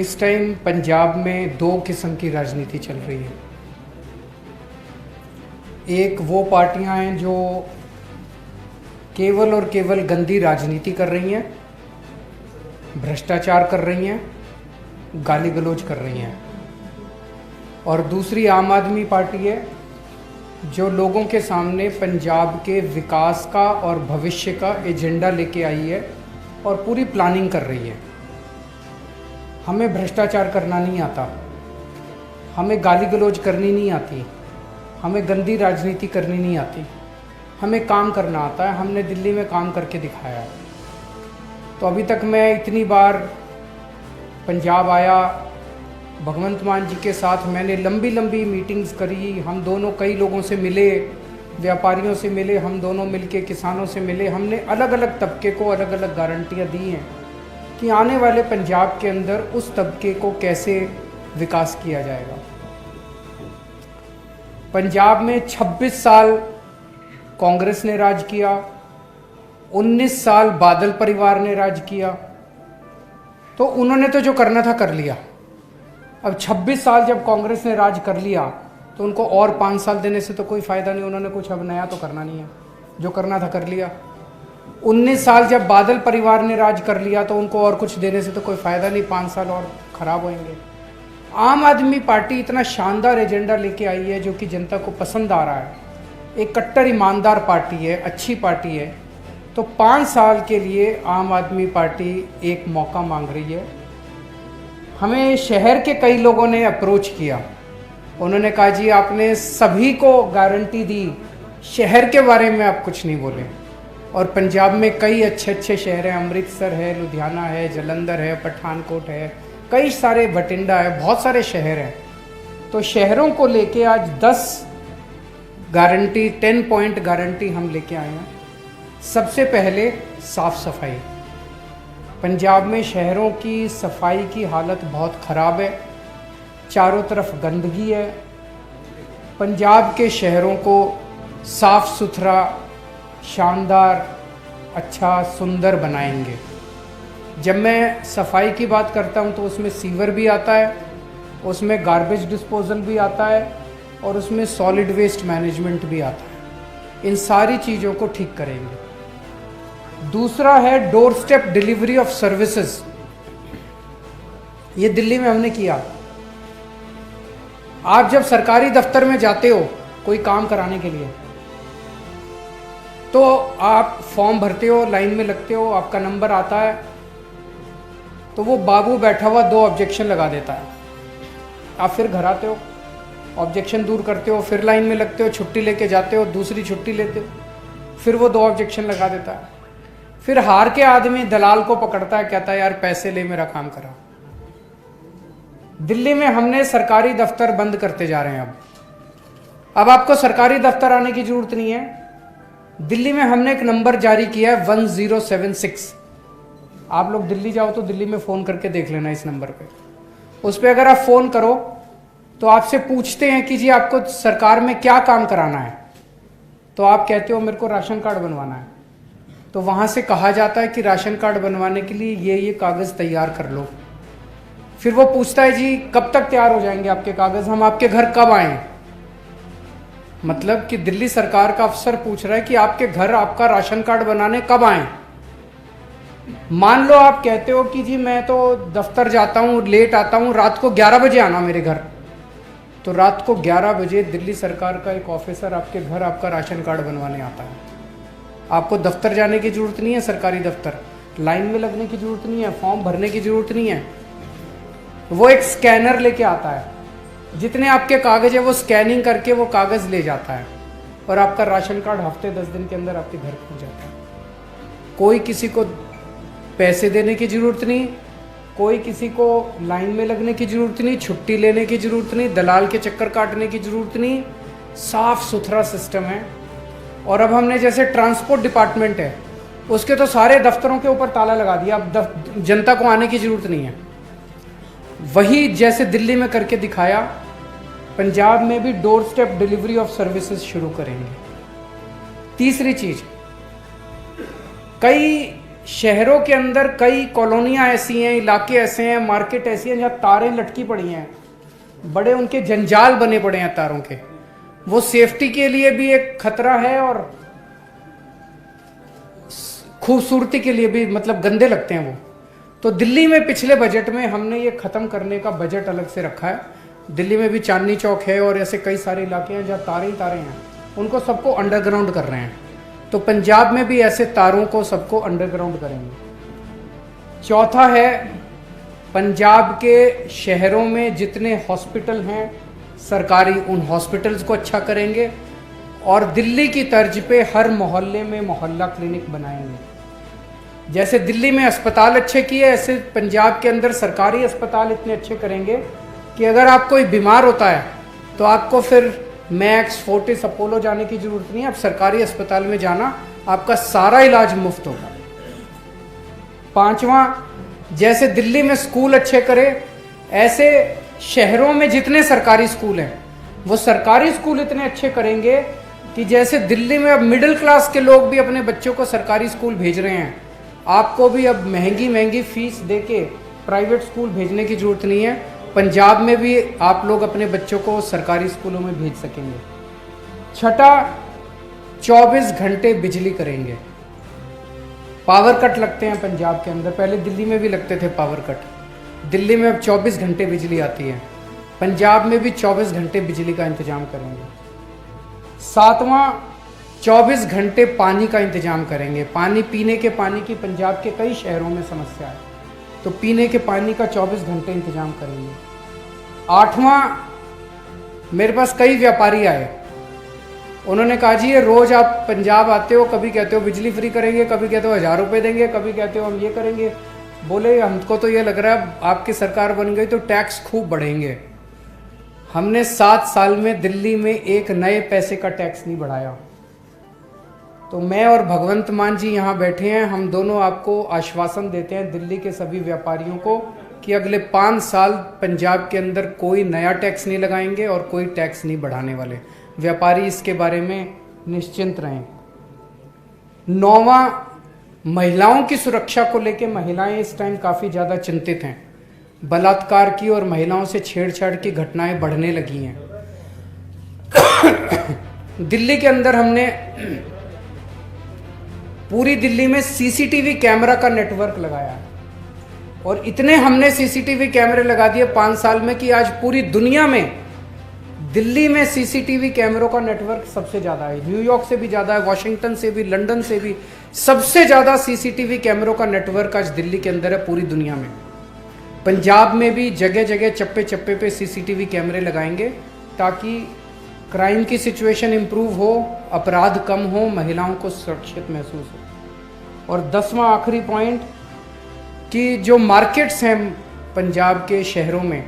इस टाइम पंजाब में दो किस्म की राजनीति चल रही है। एक वो पार्टियां हैं जो केवल और केवल गंदी राजनीति कर रही हैं, भ्रष्टाचार कर रही हैं, गाली गलौज कर रही हैं, और दूसरी आम आदमी पार्टी है जो लोगों के सामने पंजाब के विकास का और भविष्य का एजेंडा लेके आई है और पूरी प्लानिंग कर रही है। हमें भ्रष्टाचार करना नहीं आता, हमें गाली गलौज करनी नहीं आती, हमें गंदी राजनीति करनी नहीं आती, हमें काम करना आता है। हमने दिल्ली में काम करके दिखाया है। तो अभी तक मैं इतनी बार पंजाब आया, भगवंत मान जी के साथ मैंने लंबी लंबी मीटिंग्स करी। हम दोनों कई लोगों से मिले, व्यापारियों से मिले, हम दोनों मिलके किसानों से मिले। हमने अलग अलग तबके को अलग अलग गारंटियाँ दी हैं कि आने वाले पंजाब के अंदर उस तबके को कैसे विकास किया जाएगा। पंजाब में 26 साल कांग्रेस ने राज किया, 19 साल बादल परिवार ने राज किया, तो उन्होंने तो जो करना था कर लिया। अब 26 साल जब कांग्रेस ने राज कर लिया तो उनको और 5 साल देने से तो कोई फ़ायदा नहीं। उन्होंने कुछ अब नया तो करना नहीं है, जो करना था कर लिया। 19 साल जब बादल परिवार ने राज कर लिया तो उनको और कुछ देने से तो कोई फ़ायदा नहीं, 5 साल और ख़राब होंगे। आम आदमी पार्टी इतना शानदार एजेंडा लेके आई है जो कि जनता को पसंद आ रहा है। एक कट्टर ईमानदार पार्टी है, अच्छी पार्टी है। तो 5 साल के लिए आम आदमी पार्टी एक मौका मांग रही है। हमें शहर के कई लोगों ने अप्रोच किया, उन्होंने कहा जी आपने सभी को गारंटी दी, शहर के बारे में आप कुछ नहीं बोले। और पंजाब में कई अच्छे अच्छे शहर हैं, अमृतसर है, लुधियाना है, जलंधर है, पठानकोट है, कई सारे बठिंडा है, बहुत सारे शहर हैं। तो शहरों को लेके आज 10 पॉइंट गारंटी हम लेके आए हैं। सबसे पहले साफ सफाई। पंजाब में शहरों की सफाई की हालत बहुत ख़राब है, चारों तरफ गंदगी है। पंजाब के शहरों को साफ सुथरा, शानदार, अच्छा, सुंदर बनाएंगे। जब मैं सफाई की बात करता हूं तो उसमें सीवर भी आता है, उसमें गार्बेज डिस्पोजल भी आता है और उसमें सॉलिड वेस्ट मैनेजमेंट भी आता है। इन सारी चीज़ों को ठीक करेंगे। दूसरा है door step delivery of services. ये दिल्ली में हमने किया। आप जब सरकारी दफ्तर में जाते हो कोई काम कराने के लिए तो आप फॉर्म भरते हो, लाइन में लगते हो, आपका नंबर आता है, तो वो बाबू बैठा हुआ 2 ऑब्जेक्शन लगा देता है। आप फिर घर आते हो, ऑब्जेक्शन दूर करते हो, फिर लाइन में लगते हो, छुट्टी लेके जाते हो, दूसरी छुट्टी लेते हो, फिर वो 2 ऑब्जेक्शन लगा देता है। फिर हार के आदमी दलाल को पकड़ता है, कहता है यार पैसे ले, मेरा काम करा। दिल्ली में हमने सरकारी दफ्तर बंद करते जा रहे हैं। अब आपको सरकारी दफ्तर आने की जरूरत नहीं है। दिल्ली में हमने एक नंबर जारी किया है 1076। आप लोग दिल्ली जाओ तो दिल्ली में फ़ोन करके देख लेना इस नंबर पे। उस पर अगर आप फ़ोन करो तो आपसे पूछते हैं कि जी आपको सरकार में क्या काम कराना है, तो आप कहते हो मेरे को राशन कार्ड बनवाना है। तो वहाँ से कहा जाता है कि राशन कार्ड बनवाने के लिए ये कागज़ तैयार कर लो। फिर वो पूछता है जी कब तक तैयार हो जाएंगे आपके कागज़, हम आपके घर कब आएँ। मतलब कि दिल्ली सरकार का अफसर पूछ रहा है कि आपके घर आपका राशन कार्ड बनाने कब आएँ। मान लो आप कहते हो कि जी मैं तो दफ्तर जाता हूँ, लेट आता हूँ, रात को 11 बजे आना मेरे घर। तो रात को 11 बजे दिल्ली सरकार का एक ऑफिसर आपके घर आपका राशन कार्ड बनवाने आता है। आपको दफ्तर जाने की ज़रूरत नहीं है, सरकारी दफ्तर लाइन में लगने की ज़रूरत नहीं है, फॉर्म भरने की ज़रूरत नहीं है। वो एक स्कैनर लेके आता है, जितने आपके कागज़ है वो स्कैनिंग करके वो कागज़ ले जाता है और आपका राशन कार्ड हफ्ते 10 दिन के अंदर आपके घर पहुँच जाता है। कोई किसी को पैसे देने की ज़रूरत नहीं, कोई किसी को लाइन में लगने की ज़रूरत नहीं, छुट्टी लेने की ज़रूरत नहीं, दलाल के चक्कर काटने की ज़रूरत नहीं। साफ़ सुथरा सिस्टम है। और अब हमने जैसे ट्रांसपोर्ट डिपार्टमेंट है उसके तो सारे दफ्तरों के ऊपर ताला लगा दिया, अब जनता को आने की ज़रूरत नहीं है। वही जैसे दिल्ली में करके दिखाया, पंजाब में भी door step delivery of services शुरू करेंगे। तीसरी चीज़, कई शहरों के अंदर कई कॉलोनियां ऐसी हैं, इलाके ऐसे हैं, मार्केट ऐसी हैं जहाँ तारें लटकी पड़ी हैं, बड़े उनके जंजाल बने पड़े हैं तारों के। वो सेफ्टी के लिए भी एक खतरा है और खूबसूरती के लिए भी, मतलब गंदे लगते हैं वो। तो दिल्ली में पिछले बजट में हमने ये खत्म करने का बजट अलग से रखा है। दिल्ली में भी चांदनी चौक है और ऐसे कई सारे इलाके हैं जहाँ तारे ही तारे हैं, उनको सबको अंडरग्राउंड कर रहे हैं। तो पंजाब में भी ऐसे तारों को सबको अंडरग्राउंड करेंगे। चौथा है, पंजाब के शहरों में जितने हॉस्पिटल हैं सरकारी, उन हॉस्पिटल्स को अच्छा करेंगे और दिल्ली की तर्ज पे हर मोहल्ले में मोहल्ला क्लिनिक बनाएंगे। जैसे दिल्ली में अस्पताल अच्छे किए, ऐसे पंजाब के अंदर सरकारी अस्पताल इतने अच्छे करेंगे कि अगर आप कोई बीमार होता है तो आपको फिर मैक्स, फोर्टिस, अपोलो जाने की जरूरत नहीं है। आप सरकारी अस्पताल में जाना, आपका सारा इलाज मुफ्त होगा। पांचवा, जैसे दिल्ली में स्कूल अच्छे करे, ऐसे शहरों में जितने सरकारी स्कूल हैं वो सरकारी स्कूल इतने अच्छे करेंगे कि जैसे दिल्ली में अब मिडिल क्लास के लोग भी अपने बच्चों को सरकारी स्कूल भेज रहे हैं, आपको भी अब महंगी महंगी फीस देके प्राइवेट स्कूल भेजने की जरूरत नहीं है। पंजाब में भी आप लोग अपने बच्चों को सरकारी स्कूलों में भेज सकेंगे। छठा, 24 घंटे बिजली करेंगे। पावर कट लगते हैं पंजाब के अंदर, पहले दिल्ली में भी लगते थे पावर कट, दिल्ली में अब 24 घंटे बिजली आती है। पंजाब में भी 24 घंटे बिजली का इंतजाम करेंगे। सातवां, 24 घंटे पानी का इंतजाम करेंगे। पानी, पीने के पानी की पंजाब के कई शहरों में समस्या है, तो पीने के पानी का 24 घंटे इंतजाम करेंगे। आठवां, मेरे पास कई व्यापारी आए, उन्होंने कहा जी ये रोज आप पंजाब आते हो, कभी कहते हो बिजली फ्री करेंगे, कभी कहते हो 1000 रुपये देंगे, कभी कहते हो हम ये करेंगे। बोले हमको तो ये लग रहा है आपकी सरकार बन गई तो टैक्स खूब बढ़ेंगे। हमने 7 साल में दिल्ली में एक नए पैसे का टैक्स नहीं बढ़ाया। तो मैं और भगवंत मान जी यहाँ बैठे हैं, हम दोनों आपको आश्वासन देते हैं दिल्ली के सभी व्यापारियों को कि अगले 5 साल पंजाब के अंदर कोई नया टैक्स नहीं लगाएंगे और कोई टैक्स नहीं बढ़ाने वाले। व्यापारी इसके बारे में निश्चिंत रहें। 9वां, महिलाओं की सुरक्षा को लेकर महिलाएं इस टाइम काफ़ी ज़्यादा चिंतित हैं। बलात्कार की और महिलाओं से छेड़छाड़ की घटनाएं बढ़ने लगी हैं। दिल्ली के अंदर हमने पूरी दिल्ली में सीसीटीवी कैमरा का नेटवर्क लगाया है और इतने हमने सीसीटीवी कैमरे लगा दिए 5 साल में कि आज पूरी दुनिया में दिल्ली में सीसीटीवी कैमरों का नेटवर्क सबसे ज़्यादा है। न्यूयॉर्क से भी ज़्यादा है, वॉशिंगटन से भी, लंदन से भी सबसे ज़्यादा सीसीटीवी कैमरों का नेटवर्क आज दिल्ली के अंदर है पूरी दुनिया में। पंजाब में भी जगह जगह चप्पे चप्पे पे सीसीटीवी कैमरे लगाएंगे ताकि क्राइम की सिचुएशन इम्प्रूव हो, अपराध कम हो, महिलाओं को सुरक्षित महसूस हो। और 10वां आखिरी पॉइंट कि जो मार्केट्स हैं पंजाब के शहरों में,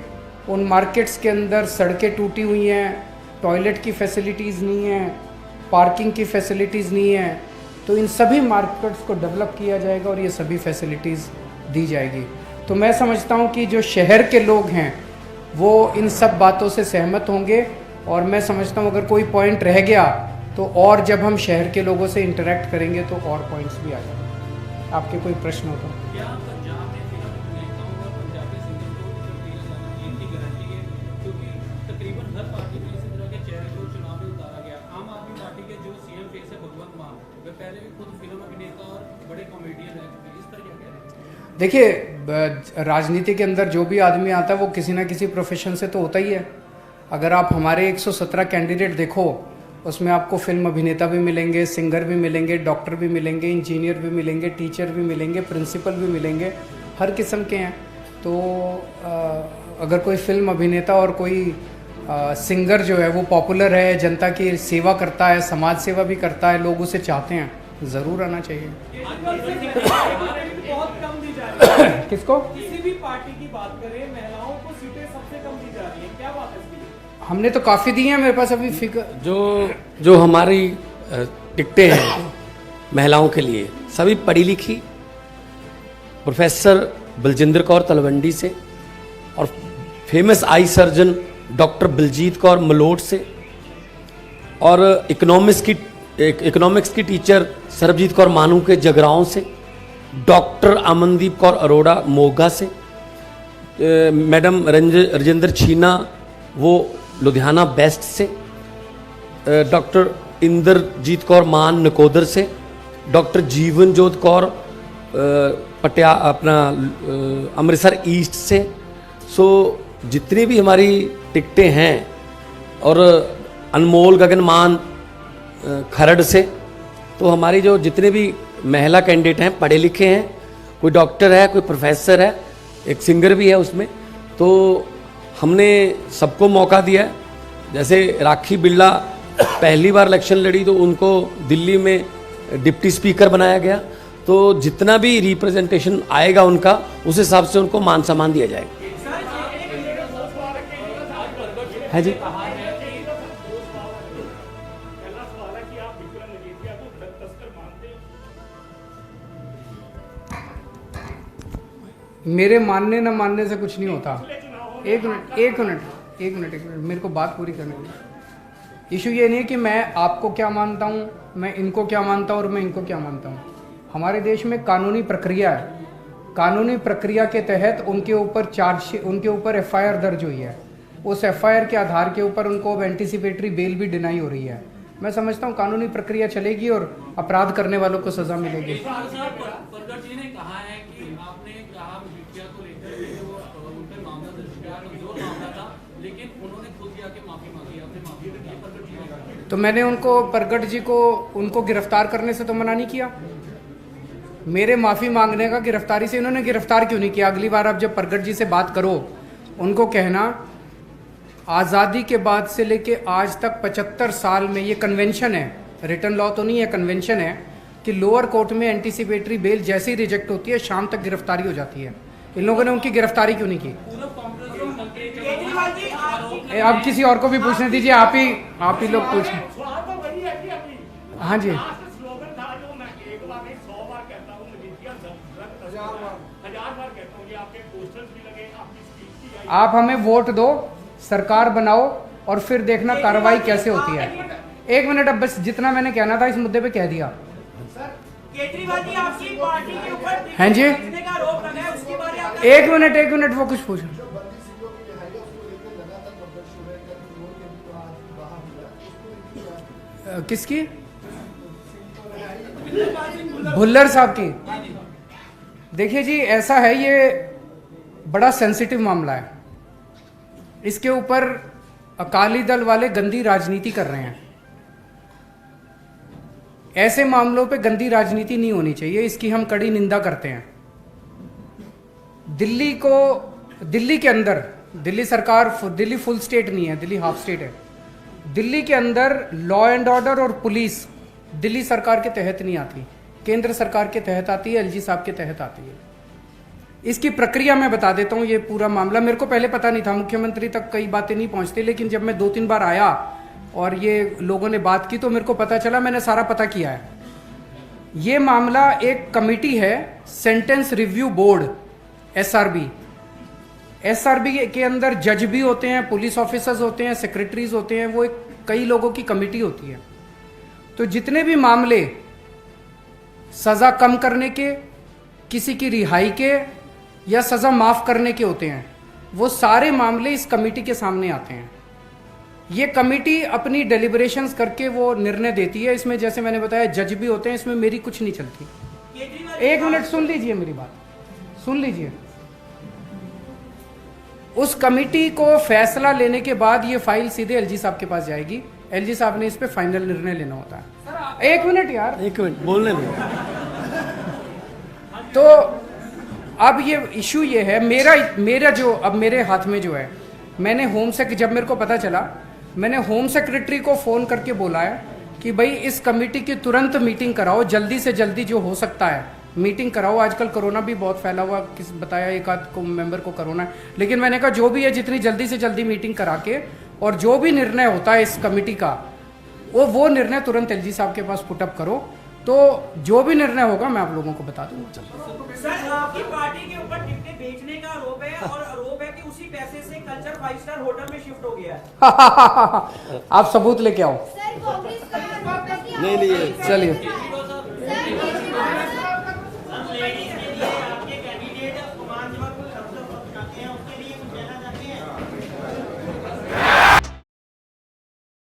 उन मार्केट्स के अंदर सड़कें टूटी हुई हैं, टॉयलेट की फैसिलिटीज़ नहीं है, पार्किंग की फैसिलिटीज़ नहीं है, तो इन सभी मार्केट्स को डेवलप किया जाएगा और ये सभी फैसिलिटीज़ दी जाएगी। तो मैं समझता हूँ कि जो शहर के लोग हैं वो इन सब बातों से सहमत होंगे और मैं समझता हूँ अगर कोई पॉइंट रह गया तो और जब हम शहर के लोगों से इंटरेक्ट करेंगे तो और पॉइंट्स भी आ जाएंगे। आपके कोई प्रश्न हो तो? देखिए, राजनीति के अंदर जो भी आदमी आता है वो किसी ना किसी प्रोफेशन से तो होता ही है। अगर आप हमारे 117 कैंडिडेट देखो, उसमें आपको फिल्म अभिनेता भी मिलेंगे, सिंगर भी मिलेंगे, डॉक्टर भी मिलेंगे, इंजीनियर भी मिलेंगे, टीचर भी मिलेंगे, प्रिंसिपल भी मिलेंगे, हर किस्म के हैं। तो अगर कोई फिल्म अभिनेता और कोई सिंगर जो है वो पॉपुलर है, जनता की सेवा करता है, समाज सेवा भी करता है, लोग उसे चाहते हैं, ज़रूर आना चाहिए। किसको? किसी भी पार्टी की बात करें, महिलाओं को सीटें सबसे कम दी जा रही है, क्या बात है इसकी? हमने तो काफ़ी दी हैं, मेरे पास अभी फिगर जो हमारी टिकटें हैं महिलाओं के लिए, सभी पढ़ी लिखी, प्रोफेसर बलजिंदर कौर तलवंडी से और famous eye surgeon doctor Baljit Kaur Malout से और इकोनॉमिक्स की टीचर सरबजीत कौर मानू के जगराओं से डॉक्टर अमनदीप कौर अरोड़ा मोगा से, मैडम राजेंद्र छीना वो लुधियाना वेस्ट से, डॉक्टर इंद्रजीत कौर मान नकोदर से, डॉक्टर जीवनजोत कौर अमृतसर ईस्ट से। सो जितनी भी हमारी टिकटें हैं, और अनमोल गगनमान खरड़ से, तो हमारी जो जितने भी महिला कैंडिडेट हैं पढ़े लिखे हैं, कोई डॉक्टर है, कोई प्रोफेसर है, एक सिंगर भी है उसमें, तो हमने सबको मौका दिया है। जैसे राखी बिरला पहली बार इलेक्शन लड़ी तो उनको दिल्ली में डिप्टी स्पीकर बनाया गया, तो जितना भी रिप्रेजेंटेशन आएगा उनका, उस हिसाब से उनको मान सम्मान दिया जाएगा। है जी, मेरे मानने न मानने से कुछ नहीं होता। एक मिनट मेरे को बात पूरी करने दो। इशू ये नहीं है कि मैं आपको क्या मानता हूँ, मैं इनको क्या मानता हूँ और मैं इनको क्या मानता हूँ। हमारे देश में कानूनी प्रक्रिया है, कानूनी प्रक्रिया के तहत उनके ऊपर एफआईआर दर्ज हुई है। उस एफआईआर के आधार के ऊपर उनको अब एंटीसिपेटरी बेल भी डिनाई हो रही है। मैं समझता हूँ कानूनी प्रक्रिया चलेगी और अपराध करने वालों को सजा मिलेगी। परगट जी ने कहा है कि आपने कहा मीडिया को लेकर उन पे मामला दर्ज किया, जो मामला था, लेकिन उन्होंने खुद जाके माफी मांगी, आपने माफी दी परगट जी ने। तो मैंने परगट जी को उनको गिरफ्तार करने से तो मना नहीं किया। मेरे माफी मांगने का गिरफ्तारी से इन्होंने गिरफ्तार क्यों नहीं किया? अगली बार आप जब परगट जी से बात करो, उनको कहना आज़ादी के बाद से लेके आज तक 75 साल में ये कन्वेंशन है, रिटर्न लॉ तो नहीं है, कन्वेंशन है कि लोअर कोर्ट में एंटीसिपेटरी बेल जैसे ही रिजेक्ट होती है शाम तक गिरफ्तारी हो जाती है। इन लोगों ने उनकी गिरफ्तारी क्यों नहीं की? अब किसी और को भी पूछने दीजिए, आप ही लोग पूछें। हाँ जी, आप हमें वोट दो, सरकार बनाओ और फिर देखना कार्रवाई कैसे होती है। एक मिनट, अब बस जितना मैंने कहना था इस मुद्दे पे कह दिया। केजरीवाल जी आपकी पार्टी के ऊपर हाँ जी, का आरोप लगा है, उसके बारे में एक मिनट वो कुछ पूछो। किसकी? भुल्लर साहब की। देखिए जी, ऐसा है, ये बड़ा सेंसिटिव मामला है। इसके ऊपर अकाली दल वाले गंदी राजनीति कर रहे हैं। ऐसे मामलों पे गंदी राजनीति नहीं होनी चाहिए, इसकी हम कड़ी निंदा करते हैं। दिल्ली के अंदर, दिल्ली सरकार, दिल्ली फुल स्टेट नहीं है, दिल्ली हाफ स्टेट है। दिल्ली के अंदर लॉ एंड ऑर्डर और पुलिस दिल्ली सरकार के तहत नहीं आती, केंद्र सरकार के तहत आती है, एलजी साहब के तहत आती है। इसकी प्रक्रिया मैं बता देता हूँ। ये पूरा मामला मेरे को पहले पता नहीं था, मुख्यमंत्री तक कई बातें नहीं पहुँचती, लेकिन जब मैं 2-3 बार आया और ये लोगों ने बात की तो मेरे को पता चला, मैंने सारा पता किया है। ये मामला एक कमेटी है, सेंटेंस रिव्यू बोर्ड, एसआरबी के अंदर जज भी होते हैं, पुलिस ऑफिसर्स होते हैं, सेक्रेटरीज होते हैं, वो कई लोगों की कमेटी होती है। तो जितने भी मामले सजा कम करने के, किसी की रिहाई के या सजा माफ करने के होते हैं, वो सारे मामले इस कमेटी के सामने आते हैं। ये कमेटी अपनी डेलिब्रेशंस करके वो निर्णय देती है। इसमें जैसे मैंने बताया जज भी होते हैं, इसमें मेरी कुछ नहीं चलती। एक मिनट सुन लीजिए, मेरी बात सुन लीजिए। उस कमेटी को फैसला लेने के बाद ये फाइल सीधे एलजी साहब के पास जाएगी। एलजी साहब ने इस पे फाइनल निर्णय लेना होता है। एक मिनट यार, एक मिनट बोलने में। तो अब ये इशू ये है, मेरा जो अब मेरे हाथ में जो है, मैंने जब मेरे को पता चला, मैंने होम सेक्रेटरी को फोन करके बोला है कि भाई इस कमेटी की तुरंत मीटिंग कराओ, जल्दी से जल्दी जो हो सकता है मीटिंग कराओ। आजकल कोरोना भी बहुत फैला हुआ, किस बताया एक आध को मेंबर को कोरोना है, लेकिन मैंने कहा जो भी है जितनी जल्दी से जल्दी मीटिंग करा के और जो भी निर्णय होता है इस कमेटी का, वो निर्णय तुरंत एलजी साहब के पास पुटअप करो। तो जो भी निर्णय होगा मैं आप लोगों को बता दूंगा। सर, आपकी पार्टी के ऊपर टिकटें बेचने का आरोप है और आरोप है कि उसी पैसे से कल्चर 5 स्टार होटल में शिफ्ट हो गया है। आप सबूत लेके आओ। नहीं, चलिए।